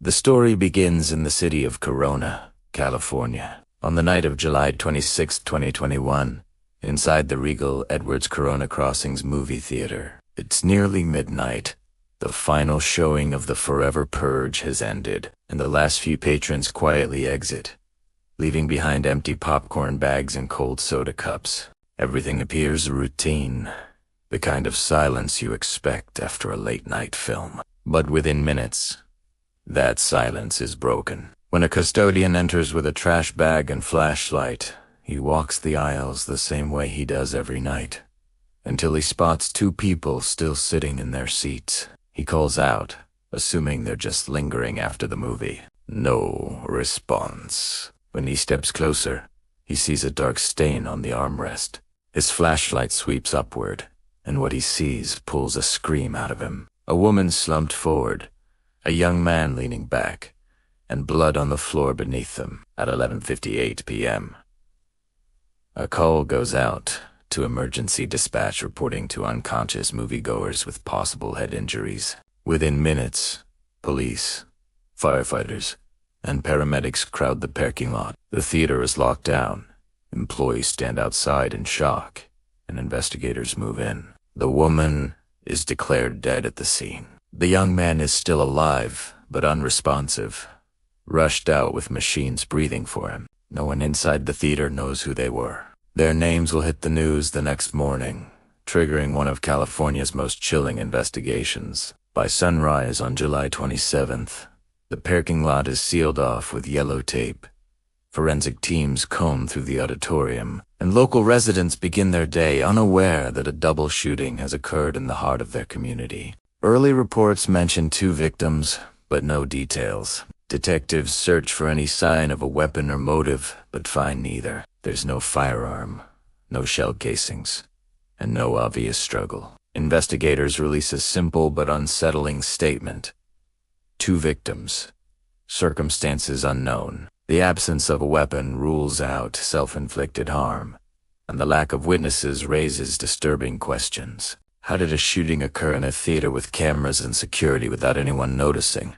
The story begins in the city of Corona, California, on the night of July 26, 2021, inside the Regal Edwards Corona Crossings movie theater. It's nearly midnight. The final showing of The Forever Purge has ended, and the last few patrons quietly exit, leaving behind empty popcorn bags and cold soda cups. Everything appears routine, the kind of silence you expect after a late-night film. But within minutes, that silence is broken. When a custodian enters with a trash bag and flashlight, he walks the aisles the same way he does every night, until he spots two people still sitting in their seats. He calls out, assuming they're just lingering after the movie. No response. When he steps closer, he sees a dark stain on the armrest. His flashlight sweeps upward, and what he sees pulls a scream out of him. A woman slumped forward, a young man leaning back, and blood on the floor beneath them at 11:58 p.m. A call goes out to emergency dispatch reporting to unconscious moviegoers with possible head injuries. Within minutes, police, firefighters, and paramedics crowd the parking lot. The theater is locked down. Employees stand outside in shock, and investigators move in. The woman is declared dead at the scene. The young man is still alive, but unresponsive, rushed out with machines breathing for him. No one inside the theater knows who they were. Their names will hit the news the next morning, triggering one of California's most chilling investigations. By sunrise on July 27th, the parking lot is sealed off with yellow tape. Forensic teams comb through the auditorium, and local residents begin their day unaware that a double shooting has occurred in the heart of their community. Early reports mention 2 victims, but no details. Detectives search for any sign of a weapon or motive, but find neither. There's no firearm, no shell casings, and no obvious struggle. Investigators release a simple but unsettling statement. 2 victims. Circumstances unknown. The absence of a weapon rules out self-inflicted harm, and the lack of witnesses raises disturbing questions. How did a shooting occur in a theater with cameras and security without anyone noticing?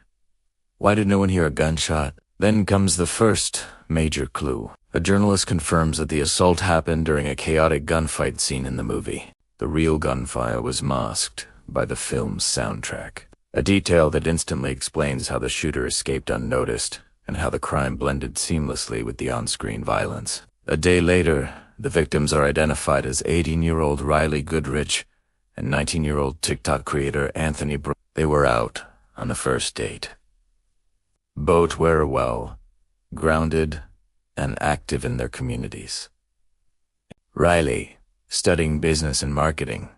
Why did no one hear a gunshot? Then comes the first major clue. A journalist confirms that the assault happened during a chaotic gunfight scene in the movie. The real gunfire was masked by the film's soundtrack. A detail that instantly explains how the shooter escaped unnoticed, and how the crime blended seamlessly with the on-screen violence. A day later, the victims are identified as 18-year-old Riley Goodrich and 19-year-old TikTok creator Anthony Bro. They were out on a first date. Both were well, grounded, and active in their communities. Riley, studying business and marketing,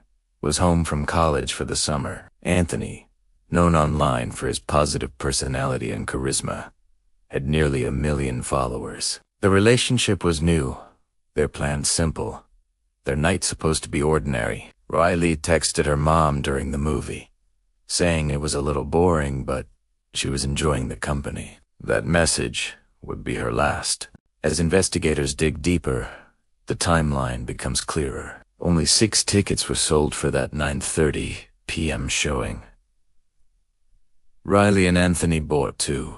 was home from college for the summer. Anthony, known online for his positive personality and charisma, had nearly 1 million followers. The relationship was new, their plans simple, their night supposed to be ordinary. Riley texted her mom during the movie, saying it was a little boring, but she was enjoying the company. That message would be her last. As investigators dig deeper, the timeline becomes clearer. Only 6 tickets were sold for that 9:30 p.m. showing. Riley and Anthony bought 2.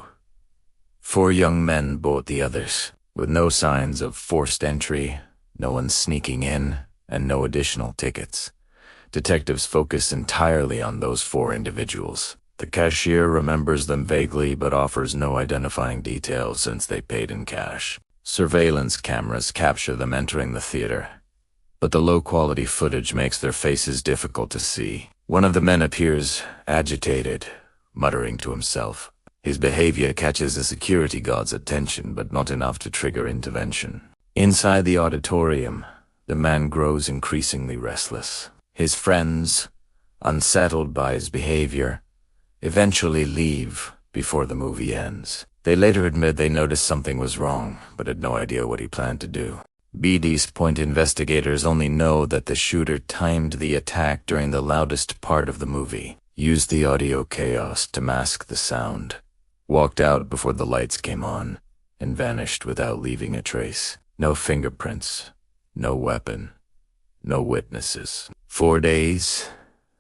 4 young men bought the others, with no signs of forced entry, no one sneaking in, and no additional tickets. Detectives focus entirely on those 4 individuals. The cashier remembers them vaguely but offers no identifying details since they paid in cash. Surveillance cameras capture them entering the theater, but the low-quality footage makes their faces difficult to see. One of the men appears agitated, muttering to himself. His behavior catches the security guard's attention, but not enough to trigger intervention. Inside the auditorium, the man grows increasingly restless. His friends, unsettled by his behavior, eventually leave before the movie ends. They later admit they noticed something was wrong, but had no idea what he planned to do. BD's Point investigators only know that the shooter timed the attack during the loudest part of the movie, used the audio chaos to mask the sound, walked out before the lights came on, and vanished without leaving a trace. No fingerprints, no weapon, no witnesses. 4 days,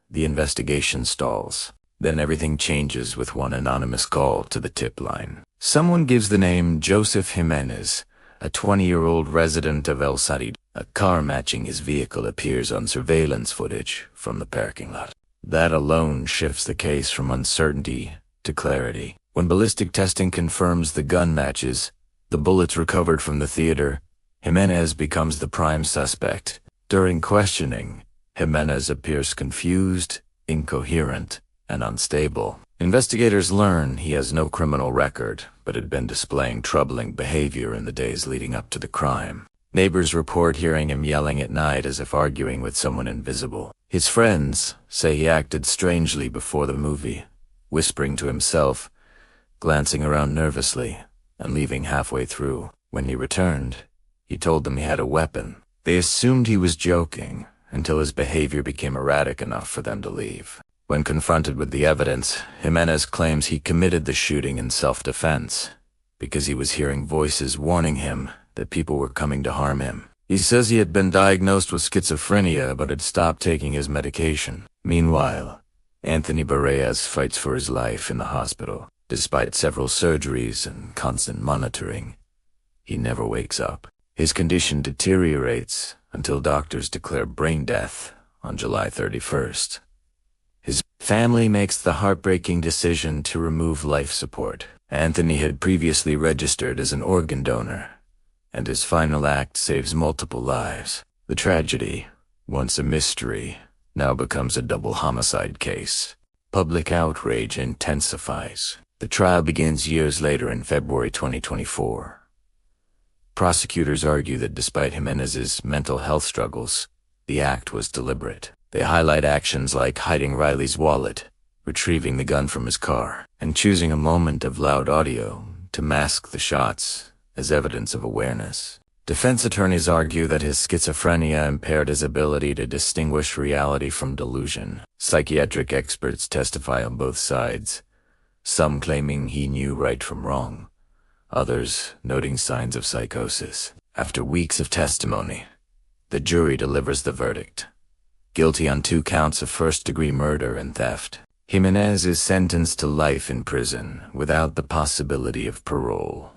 the investigation stalls. Then everything changes with one anonymous call to the tip line. Someone gives the name Joseph Jimenez, a 20-year-old resident of El Sadid. A car matching his vehicle appears on surveillance footage from the parking lot. That alone shifts the case from uncertainty to clarity. When ballistic testing confirms the gun matches the bullets recovered from the theater, Jimenez becomes the prime suspect. During questioning, Jimenez appears confused, incoherent, and unstable. Investigators learn he has no criminal record, but had been displaying troubling behavior in the days leading up to the crime. Neighbors report hearing him yelling at night as if arguing with someone invisible. His friends say he acted strangely before the movie, whispering to himself, glancing around nervously, and leaving halfway through. When he returned, he told them he had a weapon. They assumed he was joking until his behavior became erratic enough for them to leave. When confronted with the evidence, Jimenez claims he committed the shooting in self-defense because he was hearing voices warning him that people were coming to harm him. He says he had been diagnosed with schizophrenia but had stopped taking his medication. Meanwhile, Anthony Barreas fights for his life in the hospital. Despite several surgeries and constant monitoring, he never wakes up. His condition deteriorates until doctors declare brain death on July 31st. His family makes the heartbreaking decision to remove life support. Anthony had previously registered as an organ donor, and his final act saves multiple lives. The tragedy, once a mystery, now becomes a double homicide case. Public outrage intensifies. The trial begins years later in February 2024. Prosecutors argue that despite Jimenez's mental health struggles, the act was deliberate. They highlight actions like hiding Riley's wallet, retrieving the gun from his car, and choosing a moment of loud audio to mask the shots as evidence of awareness. Defense attorneys argue that his schizophrenia impaired his ability to distinguish reality from delusion. Psychiatric experts testify on both sides, some claiming he knew right from wrong, others noting signs of psychosis. After weeks of testimony, the jury delivers the verdict: guilty on 2 counts of first-degree murder and theft. Jimenez is sentenced to life in prison without the possibility of parole.